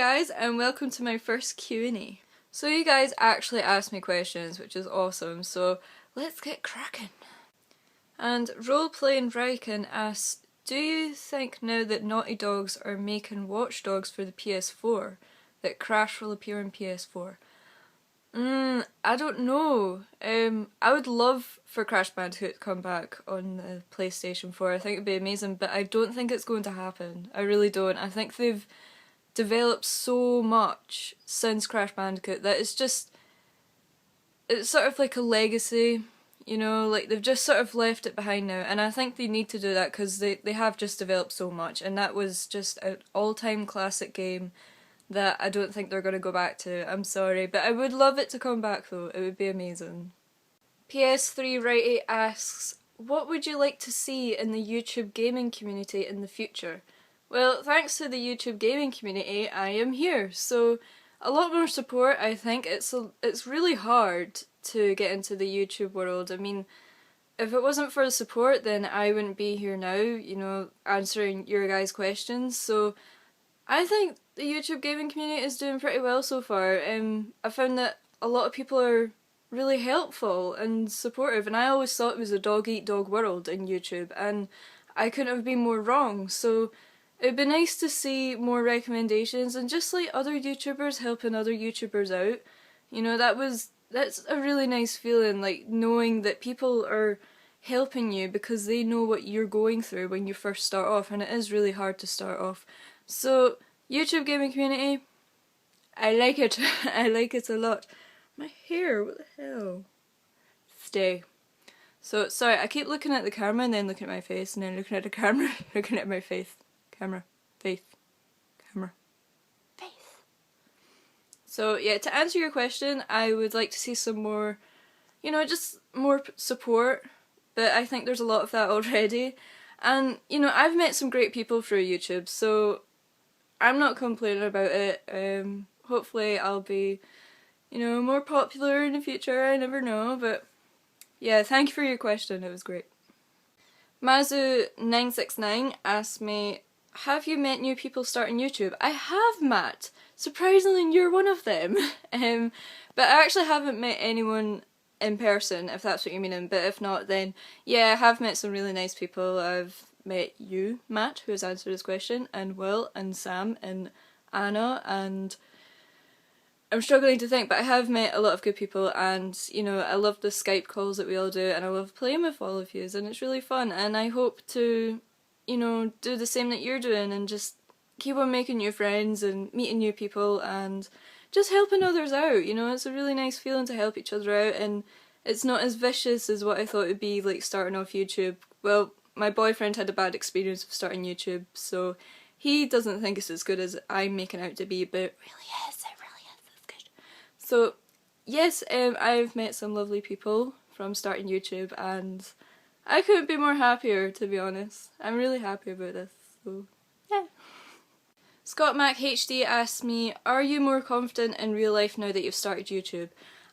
guys, and welcome to my first Q&A. So you guys actually asked me questions, which is awesome, so let's get cracking. And Roleplaying Ryken asks, do you think now that Naughty Dogs are making Watch Dogs for the PS4, that Crash will appear on PS4? I don't know. I would love for Crash Bandicoot to come back on the PlayStation 4. I think it'd be amazing, but I don't think it's going to happen. I really don't. I think they've developed so much since Crash Bandicoot that it's sort of like a legacy, you know, like they've just sort of left it behind now, and I think they need to do that because they have just developed so much, and that was just an all-time classic game that I don't think they're going to go back to. I'm sorry, but I would love it to come back though. It would be amazing. PS3 Righty asks, what would you like to see in the YouTube gaming community in the future? Well, thanks to the YouTube gaming community, I am here, so a lot more support. I think it's really hard to get into the YouTube world. I mean, if it wasn't for the support, then I wouldn't be here now, you know, answering your guys' questions, so I think the YouTube gaming community is doing pretty well so far. I found that a lot of people are really helpful and supportive, and I always thought it was a dog-eat-dog world in YouTube, and I couldn't have been more wrong, so it'd be nice to see more recommendations and just like other YouTubers helping other YouTubers out. You know, that's a really nice feeling, like knowing that people are helping you because they know what you're going through when you first start off, and it is really hard to start off. So, YouTube gaming community, I like it. I like it a lot. My hair, what the hell? Stay. So, sorry, I keep looking at the camera and then looking at my face and then looking at the camera, looking at my face. Camera. Face. Camera. Face. So, yeah, to answer your question, I would like to see some more, you know, just more support, but I think there's a lot of that already. And, you know, I've met some great people through YouTube, so I'm not complaining about it. Hopefully I'll be, you know, more popular in the future, I never know, but yeah, thank you for your question, it was great. Mazu969 asked me, have you met new people starting YouTube? I have, Matt! Surprisingly, you're one of them. But I actually haven't met anyone in person, if that's what you're meaning, but if not, then yeah, I have met some really nice people. I've met you, Matt, who has answered this question, and Will, and Sam, and Anna, and I'm struggling to think, but I have met a lot of good people, and, you know, I love the Skype calls that we all do, and I love playing with all of you, and it's really fun, and I hope to, you know, do the same that you're doing, and just keep on making new friends, and meeting new people, and just helping others out, you know, it's a really nice feeling to help each other out, and it's not as vicious as what I thought it would be, like, starting off YouTube. Well, my boyfriend had a bad experience of starting YouTube, so he doesn't think it's as good as I'm making out to be, but it really is, it's good. So, yes, I've met some lovely people from starting YouTube, and I couldn't be more happier, to be honest. I'm really happy about this, so yeah. Scott Mac HD asked me, are you more confident in real life now that you've started YouTube?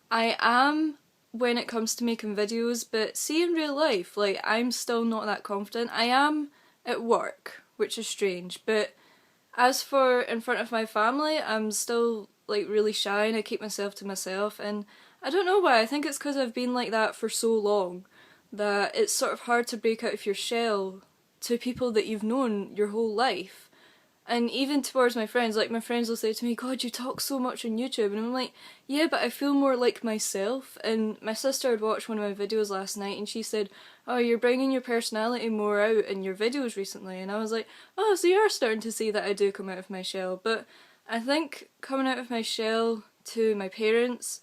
I am, when it comes to making videos, but see in real life, like, I'm still not that confident. I am at work, which is strange, but as for in front of my family, I'm still, like, really shy and I keep myself to myself, and I don't know why. I think it's because I've been like that for so long that it's sort of hard to break out of your shell to people that you've known your whole life. And even towards my friends, like my friends will say to me, God, you talk so much on YouTube, and I'm like, yeah, but I feel more like myself. And my sister had watched one of my videos last night and she said, oh, you're bringing your personality more out in your videos recently, and I was like, oh, so you are starting to see that I do come out of my shell. But I think coming out of my shell to my parents,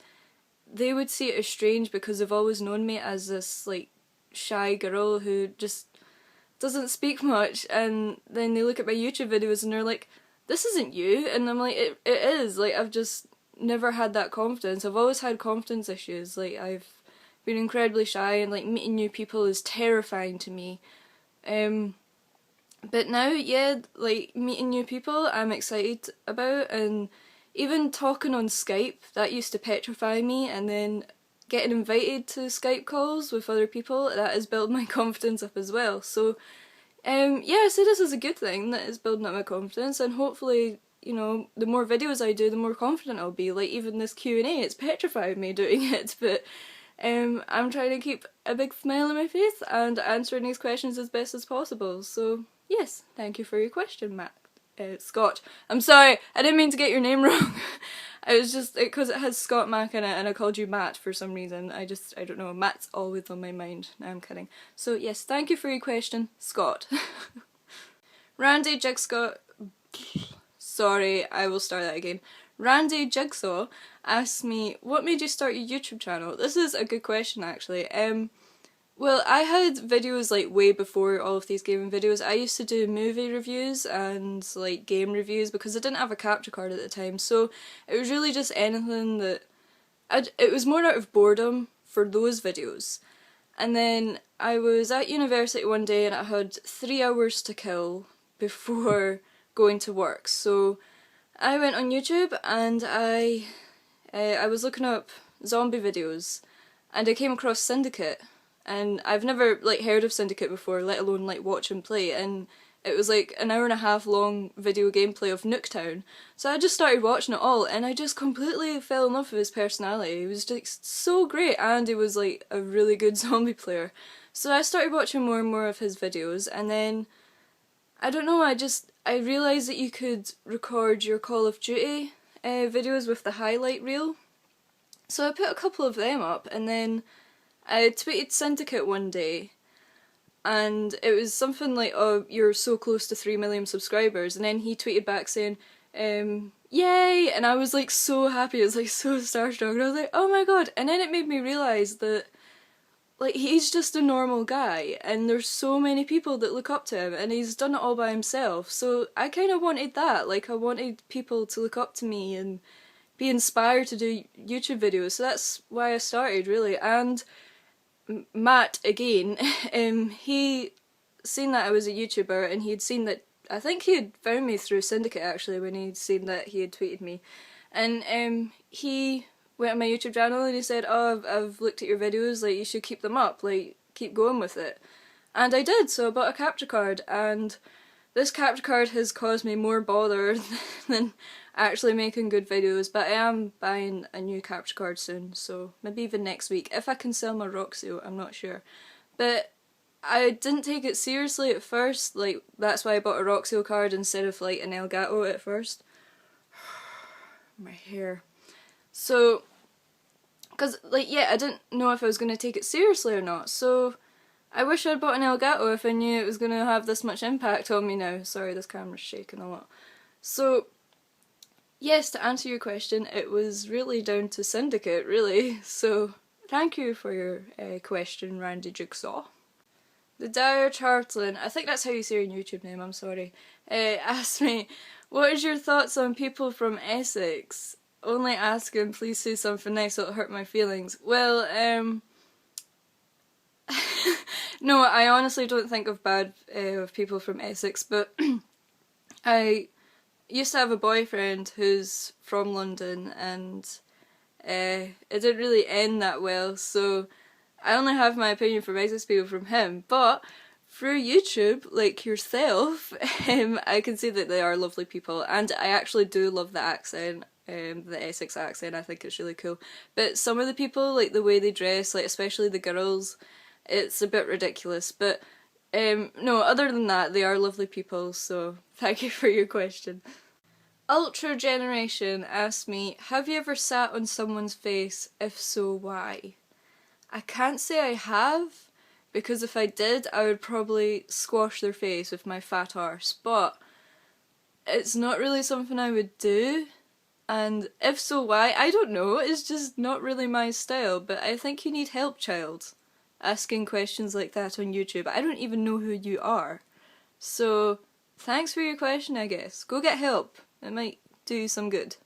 they would see it as strange because they've always known me as this, like, shy girl who just doesn't speak much, and then they look at my YouTube videos and they're like, this isn't you, and I'm like, it is, like, I've just never had that confidence. I've always had confidence issues, like, I've been incredibly shy, and like meeting new people is terrifying to me. But now, yeah, like meeting new people I'm excited about, and even talking on Skype, that used to petrify me, and then getting invited to Skype calls with other people, that has built my confidence up as well. So yeah, so this is a good thing that is building up my confidence, and hopefully, you know, the more videos I do, the more confident I'll be. Like even this Q&A, it's petrified me doing it, but I'm trying to keep a big smile on my face and answering these questions as best as possible. So yes, thank you for your question, Matt. Scott. I'm sorry, I didn't mean to get your name wrong. I was just, because it has Scott Mac in it and I called you Matt for some reason. I don't know, Matt's always on my mind. No, I'm kidding. So yes, thank you for your question, Scott. Randy Jigsaw, sorry, I will start that again. Randy Jigsaw asked me, what made you start your YouTube channel? This is a good question actually. Well, I had videos like way before all of these gaming videos. I used to do movie reviews and like game reviews because I didn't have a capture card at the time, so it was really just anything that it was more out of boredom for those videos. And then I was at university one day and I had 3 hours to kill before going to work, so I went on YouTube and I was looking up zombie videos and I came across Syndicate. And I've never like heard of Syndicate before, let alone like watch him play, and it was like an hour and a half long video gameplay of Nuketown. So I just started watching it all and I just completely fell in love with his personality. He was just so great and he was like a really good zombie player. So I started watching more and more of his videos, and then I don't know, I realised that you could record your Call of Duty videos with the highlight reel. So I put a couple of them up, and then I tweeted Syndicate one day, and it was something like, oh, you're so close to 3 million subscribers, and then he tweeted back saying, yay, and I was like so happy, I was like so starstruck, and I was like, oh my god, and then it made me realise that like he's just a normal guy, and there's so many people that look up to him, and he's done it all by himself, so I kind of wanted that, like I wanted people to look up to me and be inspired to do YouTube videos, so that's why I started really. And Matt, again, he seen that I was a YouTuber and he'd seen that, I think he had found me through Syndicate actually when he'd seen that he had tweeted me, and he went on my YouTube channel and he said, oh, I've looked at your videos, like you should keep them up, like keep going with it. And I did, so I bought a capture card, and this capture card has caused me more bother than actually making good videos, but I am buying a new capture card soon, so maybe even next week, if I can sell my Roxio, I'm not sure. But I didn't take it seriously at first, like that's why I bought a Roxio card instead of like an Elgato at first. My hair. So, because like yeah, I didn't know if I was going to take it seriously or not, so I wish I'd bought an Elgato if I knew it was going to have this much impact on me now. Sorry, this camera's shaking a lot. So yes, to answer your question, it was really down to Syndicate, really. So thank you for your question, Randy Jigsaw. The Dire Chartlin, I think that's how you say your YouTube name, I'm sorry, asked me, what is your thoughts on people from Essex? Only asking, please say something nice, it'll hurt my feelings. Well, no, I honestly don't think of bad of people from Essex, but I used to have a boyfriend who's from London, and it didn't really end that well, so I only have my opinion from Essex people from him, but through YouTube, like yourself, I can see that they are lovely people, and I actually do love the accent, the Essex accent, I think it's really cool. But some of the people, like the way they dress, like especially the girls, it's a bit ridiculous, but no, other than that, they are lovely people, so thank you for your question. Ultra Generation asked me, have you ever sat on someone's face? If so, why? I can't say I have, because if I did, I would probably squash their face with my fat arse, but it's not really something I would do, and if so, why? I don't know, it's just not really my style, but I think you need help, child, asking questions like that on YouTube. I don't even know who you are. So, thanks for your question, I guess. Go get help. It might do you some good.